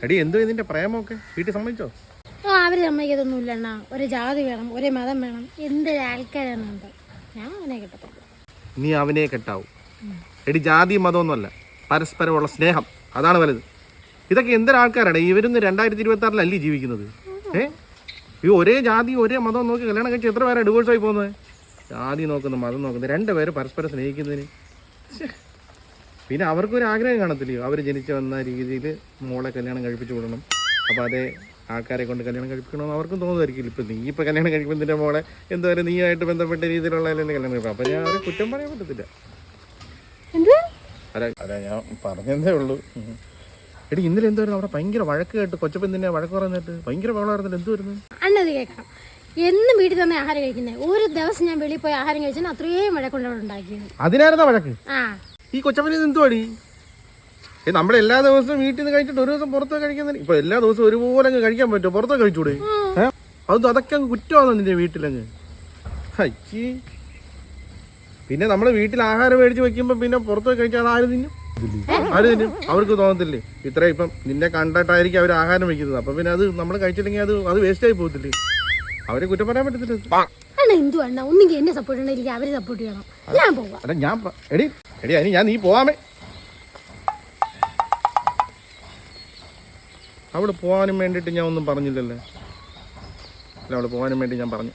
എടി എന്തോ ഇതിന്റെ പ്രേമമൊക്കെ വീട്ടിൽ സമ്മതിച്ചോ? അവര് സമ്മതിക്കത്തൊന്നുമില്ല അണ്ണാ. ഒരു ജാതി വേണം, ഒരേ മതം വേണം, എന്തൊരു ആൾക്കാരാണുണ്ട്. ഞാൻ അവനെ കെട്ടത്തില്ല. നീ അവനെ കെട്ടാവൂ. എടി ജാതി മതമൊന്നുമല്ല, പരസ്പരമുള്ള സ്നേഹം, അതാണ് വലുത്. ഇതൊക്കെ എന്തൊരാൾക്കാരാണ് ഇവരൊന്ന് 2026 ജീവിക്കുന്നത്. ഈ ഒരേ ജാതി ഒരേ മതം നോക്കി കല്യാണം കഴിച്ച് എത്ര പേരാണ് ഡിവോഴ്സായി പോകുന്നത്? ജാതി നോക്കുന്നത്, മതം നോക്കുന്നത്, രണ്ടുപേര് പരസ്പരം സ്നേഹിക്കുന്നതിന്. പിന്നെ അവർക്കൊരു ആഗ്രഹം കാണത്തില്ലയോ, അവർ ജനിച്ചു വന്ന രീതിയിൽ മോളെ കല്യാണം കഴിപ്പിച്ചു വിടണം. അപ്പോൾ അതേ ആൾക്കാരെ കൊണ്ട് കല്യാണം കഴിപ്പിക്കണമെന്ന് അവർക്കും തോന്നുമായിരിക്കില്ല. ഇപ്പം നീ ഇപ്പോൾ കല്യാണം കഴിക്കുമ്പോൾ നിൻ്റെ മോളെ എന്തായാലും നീയായിട്ട് ബന്ധപ്പെട്ട രീതിയിലുള്ള കല്യാണം കഴിക്കും. അപ്പം ഞാൻ അവരെ കുറ്റം പറയാൻ പറ്റത്തില്ല. അല്ല ഞാൻ പറഞ്ഞതേ ഉള്ളൂ. എടി ഇന്നലെ എന്തായിരുന്നു അവിടെ ഭയങ്കര വഴക്ക് കേട്ട്, കൊച്ചപ്പൻ വഴക്ക് പറയുന്നിട്ട് ഭയങ്കര ബഹളമായിരുന്നില്ല. എന്തുവായിരുന്നു? അന്നത് കേൾക്കാം. എന്നും വീട്ടിൽ തന്നെ ആഹാരം കഴിക്കുന്നത്. ഒരു ദിവസം ഞാൻ വെളിയിൽ പോയി ആഹാരം കഴിച്ചാൽ അത്രയും വഴക്കൊണ്ട് അവിടെ ഉണ്ടാക്കിയത്. അതിനായിരുന്ന വഴക്ക്? ഈ കൊച്ചപ്പന് എന്തുവാടി? നമ്മളെല്ലാ ദിവസവും വീട്ടിൽ നിന്ന് കഴിച്ചിട്ട് ഒരു ദിവസം പുറത്ത് കഴിക്കുന്നില്ല. ഇപ്പൊ എല്ലാ ദിവസവും ഒരുപോലെ അങ്ങ് കഴിക്കാൻ പറ്റുമോ? പുറത്ത് കഴിച്ചൂടെ? അതൊക്കെ അങ്ങ് കുറ്റമാണോ നിന്റെ വീട്ടിലങ്ങ്? ഹൈക്ക് പിന്നെ നമ്മള് വീട്ടിൽ ആഹാരം മേടിച്ച് വെക്കുമ്പോ പിന്നെ പുറത്ത് കഴിച്ചാൽ അത് ആര് തിന്നും? അവർക്ക് തോന്നത്തില്ലേ? ഇത്രയും ഇപ്പം നിന്നെ കണ്ടിട്ടായിരിക്കും അവർ ആഹാരം വെക്കുന്നത്. അപ്പൊ പിന്നെ അത് നമ്മൾ കഴിച്ചില്ലെങ്കിൽ അത് വേസ്റ്റ് ആയി പോകത്തില്ലേ? അവരെ കുറ്റം പറയാൻ പറ്റത്തില്ല. എന്നെ സപ്പോർട്ട് ചെയ്യണം, അവരെ സപ്പോർട്ട് ചെയ്യണം. ഞാൻ പോവാം. അല്ല ഞാൻ എടി അതിന് ഞാൻ നീ പോവാമേ. അവിടെ പോകാനും വേണ്ടിയിട്ട് ഞാൻ ഒന്നും പറഞ്ഞില്ലല്ലേ? അല്ല അവിടെ പോകാനും വേണ്ടി ഞാൻ പറഞ്ഞു.